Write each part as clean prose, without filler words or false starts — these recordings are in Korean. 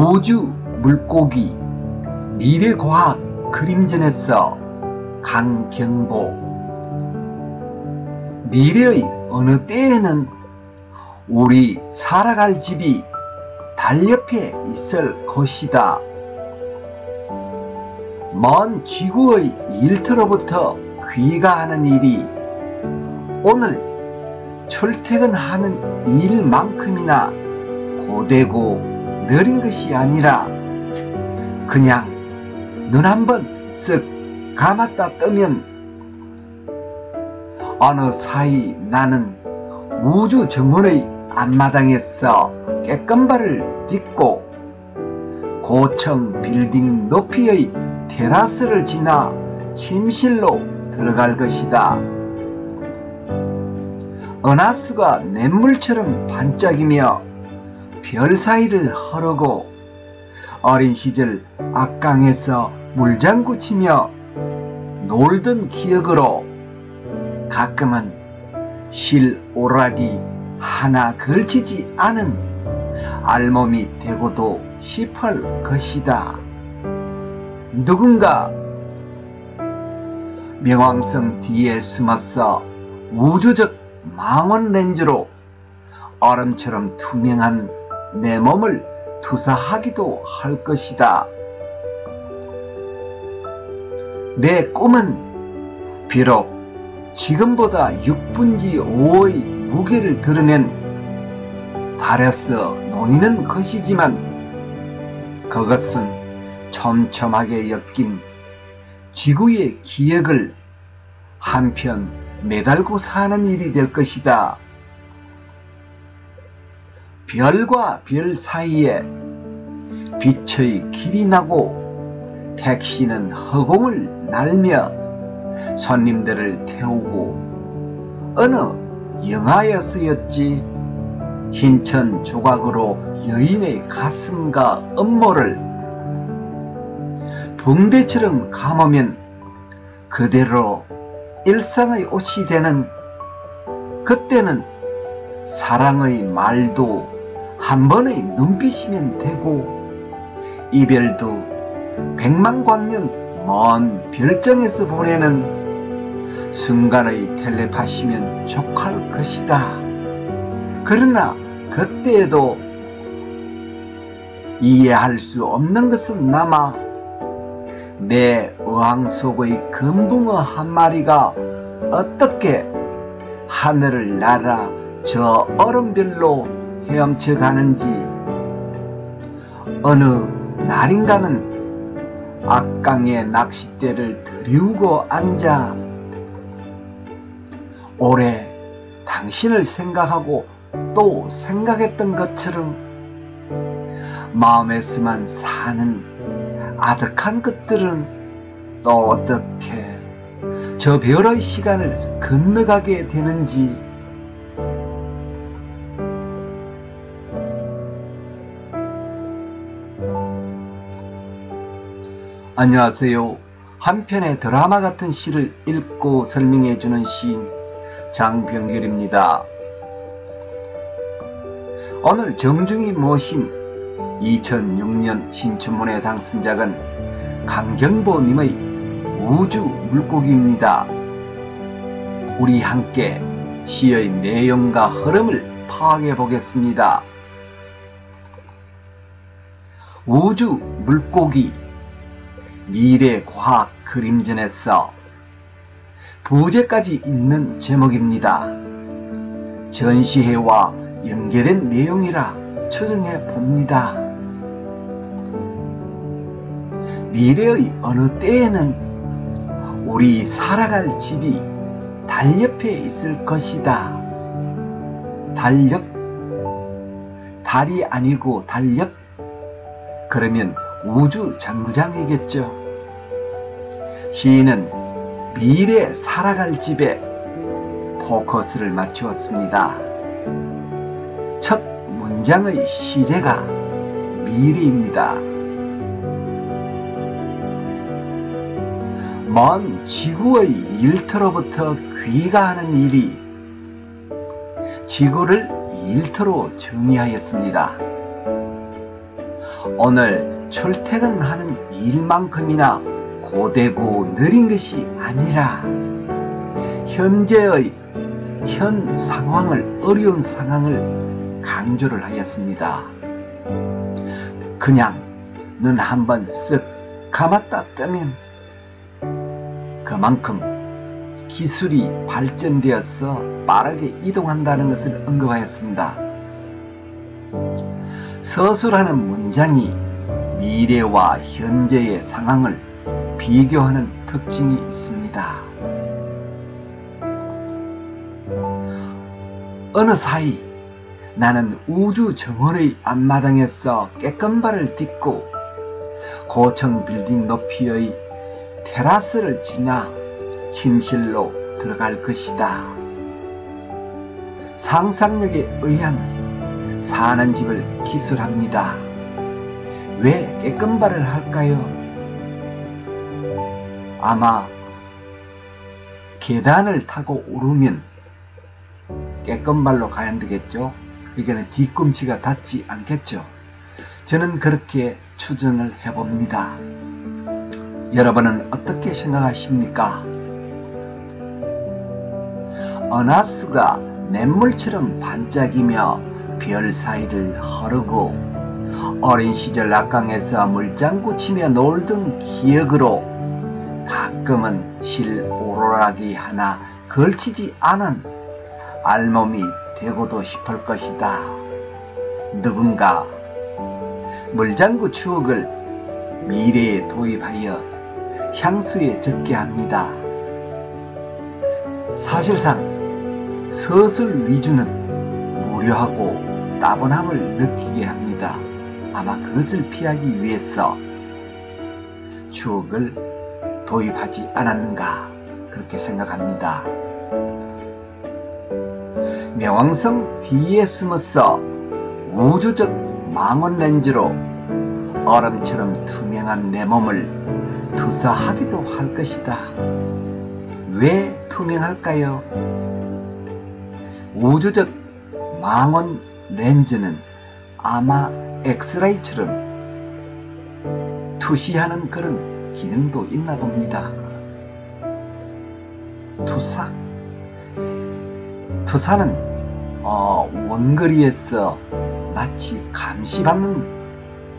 우주 물고기 미래과학 그림전에서 강경보. 미래의 어느 때에는 우리 살아갈 집이 달 옆에 있을 것이다. 먼 지구의 일터로부터 귀가하는 일이 오늘 출퇴근하는 일만큼이나 고되고 느린 것이 아니라 그냥 눈 한번 쓱 감았다 뜨면 어느 사이 나는 우주 정원의 앞마당에서 깨끗발을 딛고 고층 빌딩 높이의 테라스를 지나 침실로 들어갈 것이다. 은하수가 냇물처럼 반짝이며 별 사이를 흐르고 어린 시절 앞강에서 물장구 치며 놀던 기억으로 가끔은 실오락이 하나 걸치지 않은 알몸이 되고도 싶을 것이다. 누군가 명왕성 뒤에 숨어서 우주적 망원 렌즈로 얼음처럼 투명한 내 몸을 투사하기도 할 것이다. 내 꿈은 비록 지금보다 6분지 5의 무게를 드러낸 달에서 논이는 것이지만 그것은 촘촘하게 엮인 지구의 기억을 한편 매달고 사는 일이 될 것이다. 별과 별 사이에 빛의 길이 나고 택시는 허공을 날며 손님들을 태우고 어느 영화에서였지 흰천 조각으로 여인의 가슴과 음모를 붕대처럼 감으면 그대로 일상의 옷이 되는 그때는 사랑의 말도 한 번의 눈빛이면 되고 이별도 백만광년 먼 별정에서 보내는 순간의 텔레파시면 족할 것이다. 그러나 그때에도 이해할 수 없는 것은 남아 내 어항 속의 금붕어 한 마리가 어떻게 하늘을 날아 저 얼음별로 헤엄쳐 가는지 어느 날인가는 앞강에 낚싯대를 들이우고 앉아 오래 당신을 생각하고 또 생각했던 것처럼 마음에서만 사는 아득한 것들은 또 어떻게 저 별의 시간을 건너가게 되는지. 안녕하세요. 한 편의 드라마 같은 시를 읽고 설명해주는 시인 장병결입니다. 오늘 정중히 모신 2006년 신춘문예 당선작은 강경보님의 우주 물고기입니다. 우리 함께 시의 내용과 흐름을 파악해 보겠습니다. 우주 물고기 미래과학 그림전에서 부제까지 있는 제목입니다. 전시회와 연계된 내용이라 추정해 봅니다. 미래의 어느 때에는 우리 살아갈 집이 달 옆에 있을 것이다. 달 옆? 달이 아니고 달 옆? 그러면 우주 정거장이겠죠. 시인은 미래 살아갈 집에 포커스를 맞추었습니다. 첫 문장의 시제가 미래입니다. 먼 지구의 일터로부터 귀가하는 일이 지구를 일터로 정의하였습니다. 오늘 출퇴근하는 일만큼이나 고되고 느린 것이 아니라 현재의 현 상황을, 어려운 상황을 강조를 하였습니다. 그냥 눈 한번 쓱 감았다 뜨면 그만큼 기술이 발전되어서 빠르게 이동한다는 것을 언급하였습니다. 서술하는 문장이 미래와 현재의 상황을 비교하는 특징이 있습니다. 어느 사이 나는 우주 정원의 앞마당에서 깨끗발을 딛고 고층 빌딩 높이의 테라스를 지나 침실로 들어갈 것이다. 상상력에 의한 사는 집을 기술합니다. 왜 깨끗발을 할까요? 아마 계단을 타고 오르면 깨끗발로 가야 되겠죠. 그러니까 뒤꿈치가 닿지 않겠죠. 저는 그렇게 추정을 해봅니다. 여러분은 어떻게 생각하십니까? 은하수가 냇물처럼 반짝이며 별 사이를 흐르고 어린 시절 낙강에서 물장구 치며 놀던 기억으로 가끔은 실오로라기 하나 걸치지 않은 알몸이 되고도 싶을 것이다. 누군가 물장구 추억을 미래에 도입하여 향수에 적게 합니다. 사실상 서술 위주는 무료하고 따분함을 느끼게 합니다. 아마 그것을 피하기 위해서 추억을 도입하지 않았는가 그렇게 생각합니다. 명왕성 뒤에 숨어서 우주적 망원 렌즈로 얼음처럼 투명한 내 몸을 투사하기도 할 것이다. 왜 투명할까요? 우주적 망원 렌즈는 아마 엑스레이처럼 투시하는 그런 기능도 있나 봅니다. 투사는 원거리에서 마치 감시받는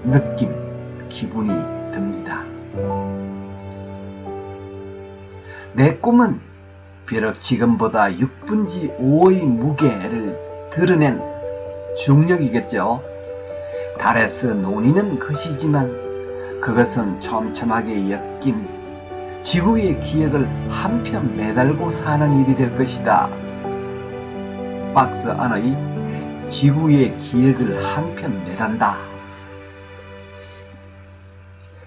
느낌, 기분이 듭니다. 내 꿈은 비록 지금보다 6분지 5의 무게를 드러낸 중력이겠죠. 달에서 논이는 것이지만 그것은 촘촘하게 엮인 지구의 기억을 한편 매달고 사는 일이 될 것이다. 박스 안의 지구의 기억을 한편 매단다.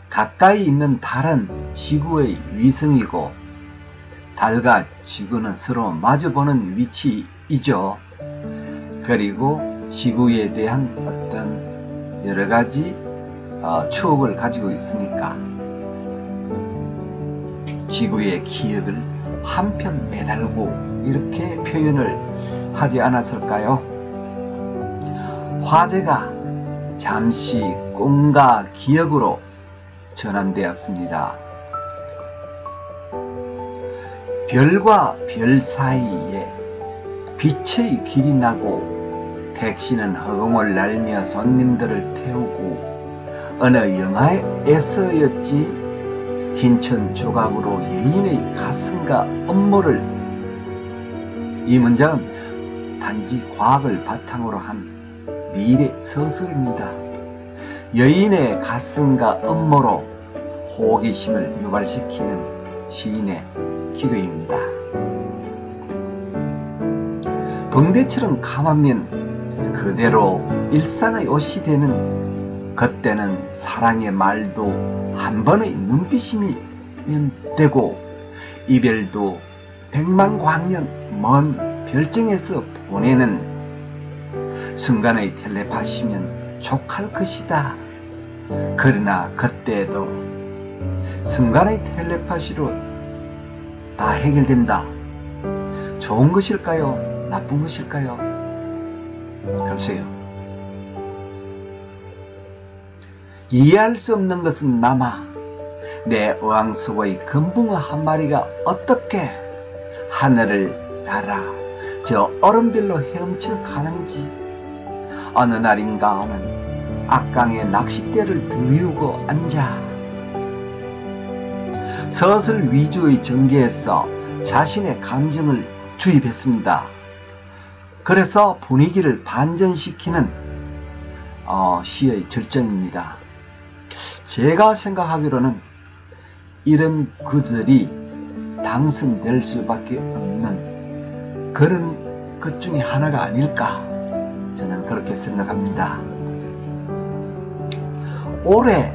가까이 있는 달은 지구의 위성이고 달과 지구는 서로 마주보는 위치이죠. 그리고 지구에 대한 어떤 여러가지 추억을 가지고 있으니까 지구의 기억을 한편 매달고 이렇게 표현을 하지 않았을까요? 화제가 잠시 꿈과 기억으로 전환되었습니다. 별과 별 사이에 빛의 길이 나고 택시는 허공을 날며 손님들을 태우고 어느 영화에서였지 흰천 조각으로 여인의 가슴과 음모를. 이 문장은 단지 과학을 바탕으로 한 미래 서술입니다. 여인의 가슴과 음모로 호기심을 유발시키는 시인의 기도입니다. 붕대처럼 감하면 그대로 일상의 옷이 되는, 그때는 사랑의 말도 한 번의 눈빛이면 되고 이별도 백만광년 먼 별정에서 보내는 순간의 텔레파시면 족할 것이다. 그러나 그때도 순간의 텔레파시로 다 해결된다. 좋은 것일까요? 나쁜 것일까요? 글쎄요. 이해할 수 없는 것은 남아 내 어항 속의 금붕어 한 마리가 어떻게 하늘을 날아 저 얼음별로 헤엄쳐 가는지, 어느 날인가는 악강에 낚싯대를 비우고 앉아 서술 위주의 전개에서 자신의 감정을 주입했습니다. 그래서 분위기를 반전시키는 시의 절정입니다. 제가 생각하기로는 이런 구절이 당선될 수밖에 없는 그런 것 중에 하나가 아닐까, 저는 그렇게 생각합니다. 오래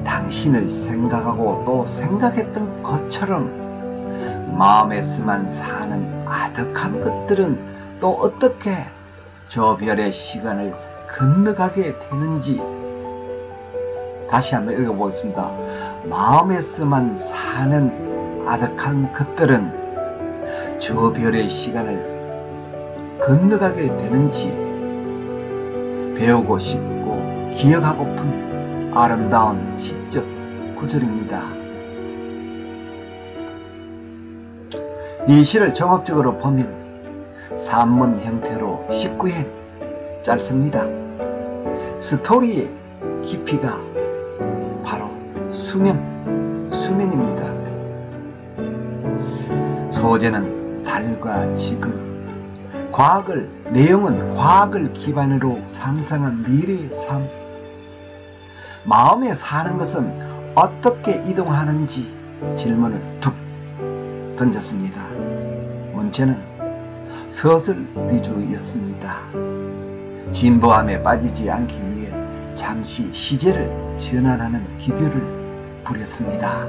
당신을 생각하고 또 생각했던 것처럼 마음에서만 사는 아득한 것들은 또 어떻게 저 별의 시간을 건너가게 되는지, 다시 한번 읽어보겠습니다. 마음에서만 사는 아득한 것들은 저 별의 시간을 건너가게 되는지 배우고 싶고 기억하고픈 아름다운 시적 구절입니다. 이 시를 종합적으로 보면 산문 형태로 19행, 짧습니다. 스토리의 깊이가 바로 수면입니다. 소재는 달과 지구, 내용은 과학을 기반으로 상상한 미래의 삶. 마음에 사는 것은 어떻게 이동하는지 질문을 툭 던졌습니다. 문제는 서술 위주였습니다. 진보함에 빠지지 않기 위해 잠시 시제를 전환하는 기교를 부렸습니다.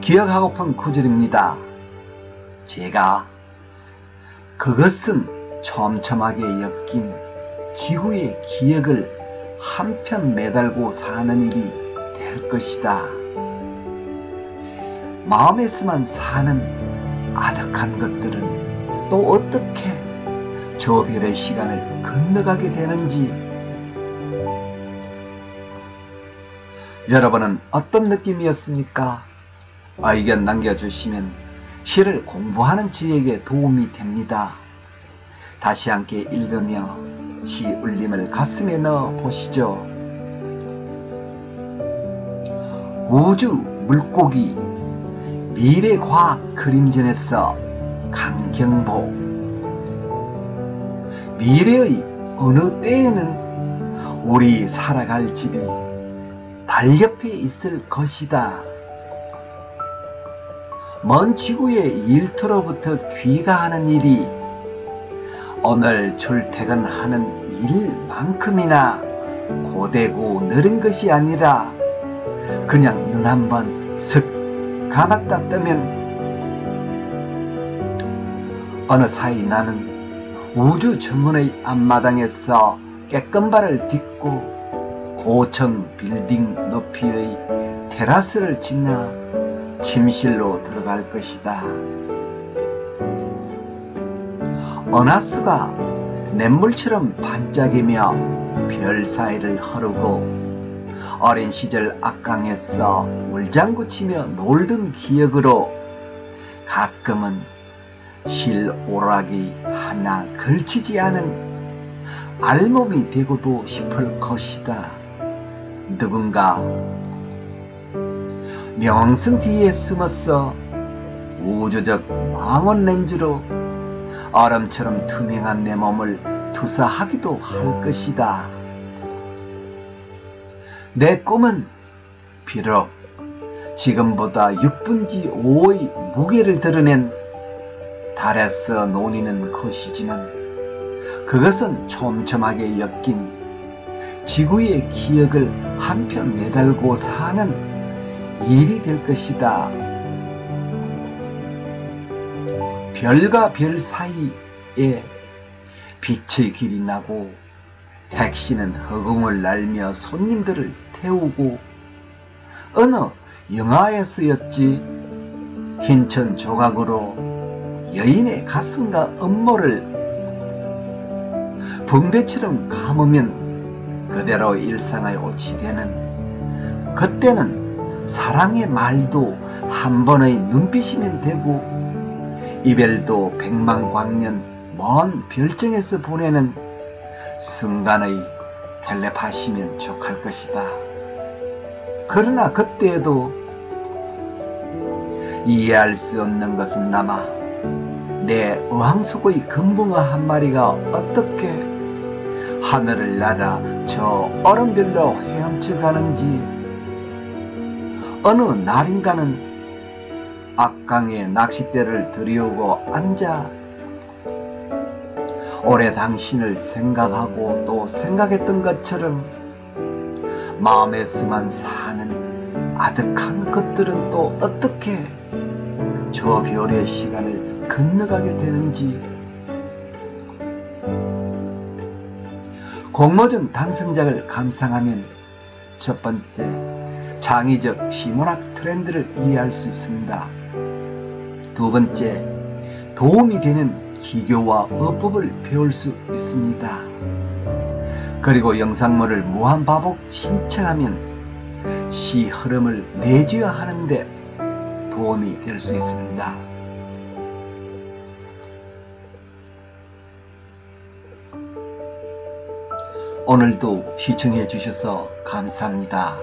기억하고픈 구절입니다. 제가 그것은 촘촘하게 엮인 지구의 기억을 한편 매달고 사는 일이 될 것이다. 마음에서만 사는 아득한 것들은 또 어떻게 저 별의 시간을 건너가게 되는지, 여러분은 어떤 느낌이었습니까? 의견 남겨주시면 시를 공부하는 저에게 도움이 됩니다. 다시 함께 읽으며 시 울림을 가슴에 넣어 보시죠. 우주 물고기 미래과학 그림전에서 강경보. 미래의 어느 때에는 우리 살아갈 집이 달 옆에 있을 것이다. 먼 지구의 일터로부터 귀가하는 일이 오늘 출퇴근하는 일만큼이나 고되고 느린 것이 아니라 그냥 눈 한번 슥 감았다 뜨면 어느 사이 나는 우주 정문의 앞마당에서 깨끗발을 딛고 고층 빌딩 높이의 테라스를 지나 침실로 들어갈 것이다. 은하수가 냇물처럼 반짝이며 별 사이를 흐르고 어린 시절 악강에서 물장구 치며 놀던 기억으로 가끔은 실오락이 하나 걸치지 않은 알몸이 되고도 싶을 것이다. 누군가 명성 뒤에 숨어서 우주적 광원 렌즈로 얼음처럼 투명한 내 몸을 투사하기도 할 것이다. 내 꿈은 비록 지금보다 6분지 5의 무게를 드러낸 달에서 논이는 것이지만 그것은 촘촘하게 엮인 지구의 기억을 한편 매달고 사는 일이 될 것이다. 별과 별 사이에 빛의 길이 나고 택시는 허공을 날며 손님들을 태우고 어느 영화에서였지 흰천 조각으로 여인의 가슴과 음모를 붕대처럼 감으면 그대로 일상의 옷이 되는, 그때는 사랑의 말도 한 번의 눈빛이면 되고 이별도 백만광년 먼 별정에서 보내는 순간의 텔레파시면 족할 것이다. 그러나 그때에도 이해할 수 없는 것은 남아 내 어항속의 금붕어 한 마리가 어떻게 하늘을 날아 저 얼음별로 헤엄쳐 가는지. 어느 날인가는 앞강에 낚싯대를 들이우고 앉아 오래 당신을 생각하고 또 생각했던 것처럼 마음에서만 사는 아득한 것들은 또 어떻게 저 별의 시간을 건너가게 되는지. 공모전 당선작을 감상하면 첫 번째, 창의적 시문학 트렌드를 이해할 수 있습니다. 두 번째, 도움이 되는 기교와 어법을 배울 수 있습니다. 그리고 영상물을 무한반복 신청하면 시 흐름을 내줘야 하는데 도움이 될 수 있습니다. 오늘도 시청해 주셔서 감사합니다.